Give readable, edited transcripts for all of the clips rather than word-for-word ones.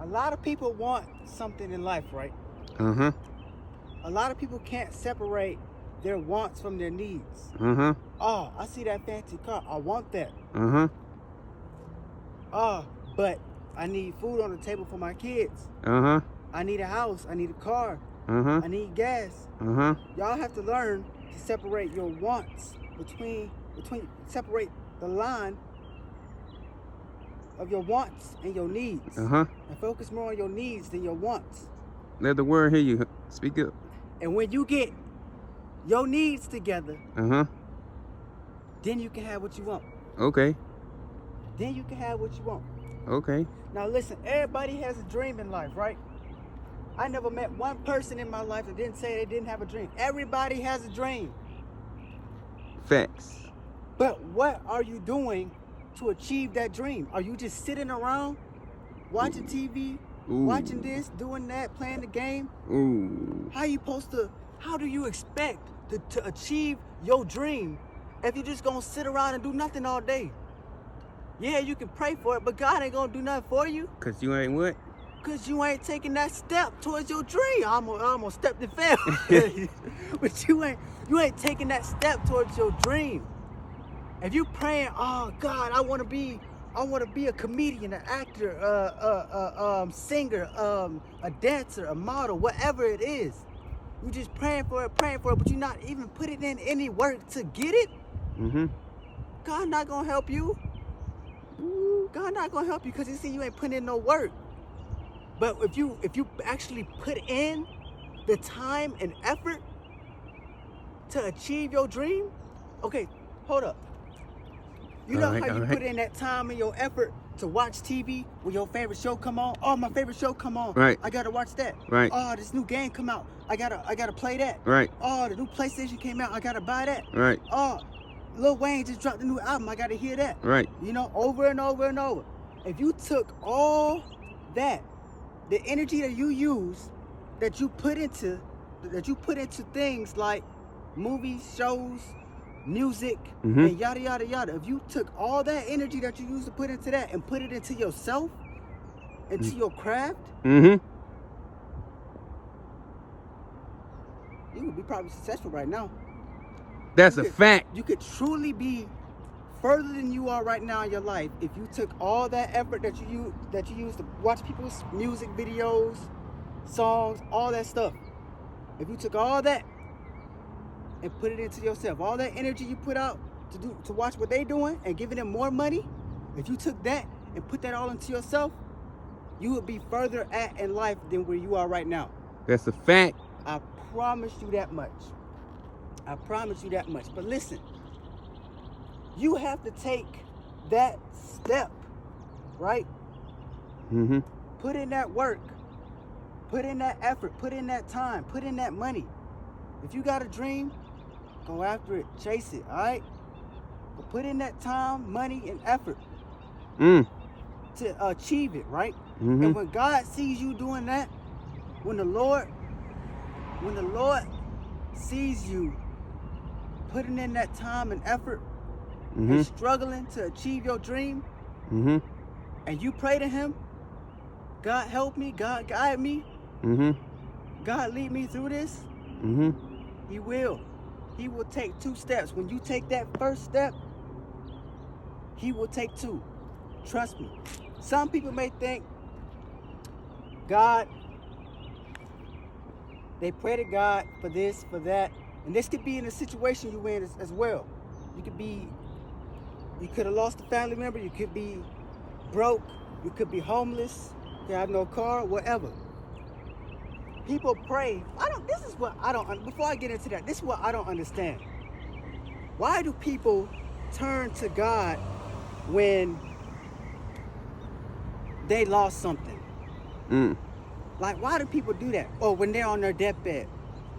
A lot of people want something in life, right? Uh-huh. A lot of people can't separate their wants from their needs. Uh-huh. Oh, I see that fancy car. I want that. Uh-huh. Oh, but I need food on the table for my kids. Uh-huh. I need a house. I need a car. Uh-huh. I need gas. Uh-huh. Y'all have to learn to separate your wants separate the line of your wants and your needs. Uh-huh. And focus more on your needs than your wants. Let the word hear you. Speak up. And when you get your needs together, Uh-huh. then you can have what you want. Okay. Then you can have what you want. Okay. Now listen, everybody has a dream in life, right? I never met one person in my life that didn't say they didn't have a dream. Everybody has a dream. Facts. But what are you doing to achieve that dream? Are you just sitting around watching TV, Ooh. watching this, doing that, playing the game? Ooh. How do you expect to achieve your dream if you just gonna sit around and do nothing all day? Yeah, you can pray for it, but God ain't gonna do nothing for you. Cause you ain't what? Cause you ain't taking that step towards your dream. I almost stepped and fell. But you ain't taking that step towards your dream. If you praying, oh God, I wanna be a comedian, an actor, singer, a dancer, a model, whatever it is. You just praying for it, but you're not even putting in any work to get it. Mm-hmm. God not gonna help you. God not gonna help you because He see you ain't putting in no work. But if you actually put in the time and effort to achieve your dream, okay, hold up. You know how you put in that time and your effort to watch TV when your favorite show come on? Oh, my favorite show come on. Right. I gotta watch that. Right. Oh, this new game come out. I gotta play that. Right. Oh, the new PlayStation came out. I gotta buy that. Right. Oh, Lil Wayne just dropped a new album. I gotta hear that. Right. You know, over and over and over. If you took all that, the energy that you use, that you put into things like movies, shows, music, and yada yada yada. If you took all that energy that you used to put into that and put it into yourself, into your craft, Mm-hmm. you would be probably successful right now. That's a fact. You could truly be further than you are right now in your life if you took all that effort that you use to watch people's music videos, songs, all that stuff. If you took all that and put it into yourself, all that energy you put out to watch what they doing and giving them more money, if you took that and put that all into yourself, you would be further at in life than where you are right now. That's a fact. I promise you that much. I promise you that much. But listen, you have to take that step, right? Mm-hmm. Put in that work. Put in that effort. Put in that time. Put in that money. If you got a dream, go after it. Chase it, all right? But put in that time, money, and effort to achieve it, right? Mm-hmm. And when God sees you doing that, when the Lord sees you putting in that time and effort and struggling to achieve your dream, and you pray to Him, God help me, God guide me, God lead me through this, He will. He will take 2 steps. When you take that first step, He will take 2. Trust me. Some people may think God, they pray to God for this, for that, and this could be in a situation you in as well. You could have lost a family member, you could be broke, you could be homeless, you have no car, whatever. People pray. Before I get into that, this is what I don't understand. Why do people turn to God when they lost something? Like, why do people do that? Or when they're on their deathbed.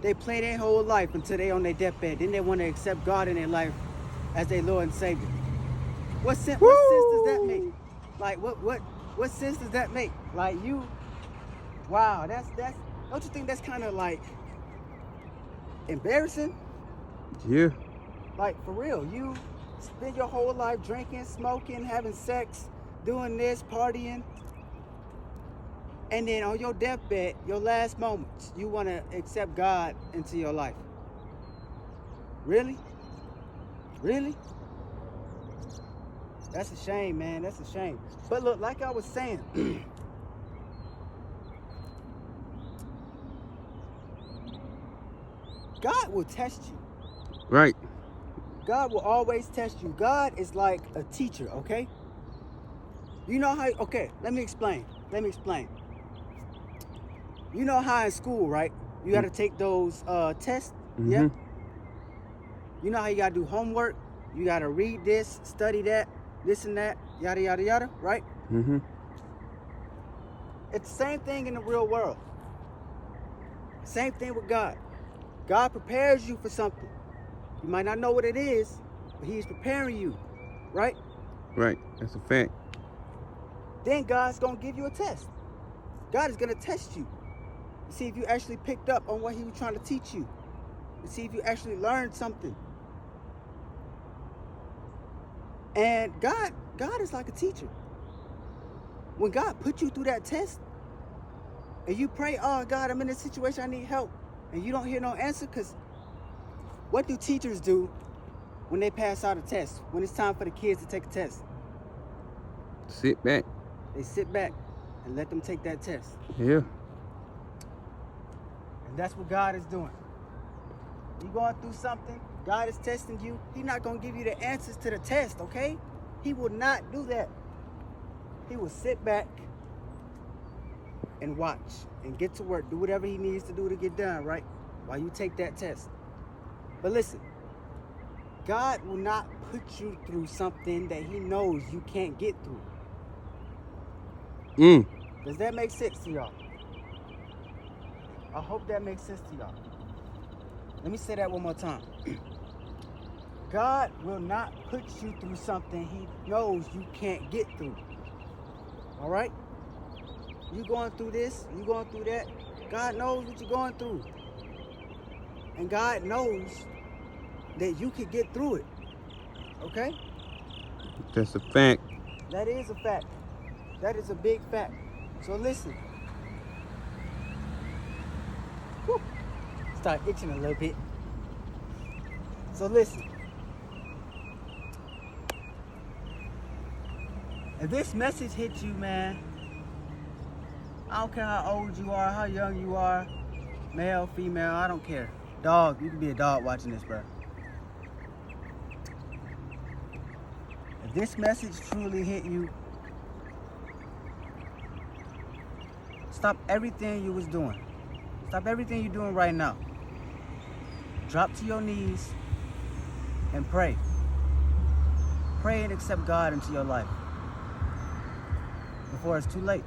They play their whole life until they're on their deathbed. Then they want to accept God in their life as their Lord and Savior. What sense does that make? Like, what sense does that make? Like, wow, that's don't you think that's kind of like embarrassing? Yeah. Like, for real, you spend your whole life drinking, smoking, having sex, doing this, partying, And then on your deathbed, your last moments, you want to accept God into your life. Really? Really? That's a shame, man. That's a shame. But look, like I was saying, God will test you. Right. God will always test you. God is like a teacher, okay? You know how, okay, let me explain. You know how in school, right? You got to take those tests, yeah? You know how you got to do homework? You got to read this, study that, this and that, yada, yada, yada, right? It's the same thing in the real world. Same thing with God. God prepares you for something. You might not know what it is, but He's preparing you, right? Right. That's a fact. Then God's going to give you a test. God is going to test you to see if you actually picked up on what He was trying to teach you, to see if you actually learned something. And God is like a teacher. When God put you through that test, and you pray, oh God, I'm in this situation, I need help, and you don't hear no answer, because what do teachers do when they pass out a test, when it's time for the kids to take a test? Sit back. They sit back and let them take that test. Yeah. And that's what God is doing. You going through something, God is testing you. He's not going to give you the answers to the test, okay? He will not do that. He will sit back and watch and get to work, do whatever He needs to do to get done, right? While you take that test. But listen, God will not put you through something that He knows you can't get through. Does that make sense to y'all? I hope that makes sense to y'all. Let me say that one more time. God will not put you through something He knows you can't get through. All right? You going through this, you going through that. God knows what you're going through. And God knows that you can get through it. Okay? That's a fact. That is a fact. That is a big fact. So listen. Whew. Start itching a little bit. So listen. If this message hits you, man, I don't care how old you are, how young you are, male, female, I don't care. Dog, you can be a dog watching this, bro. If this message truly hit you, stop everything you was doing. Stop everything you're doing right now. Drop to your knees and pray. Pray and accept God into your life before it's too late.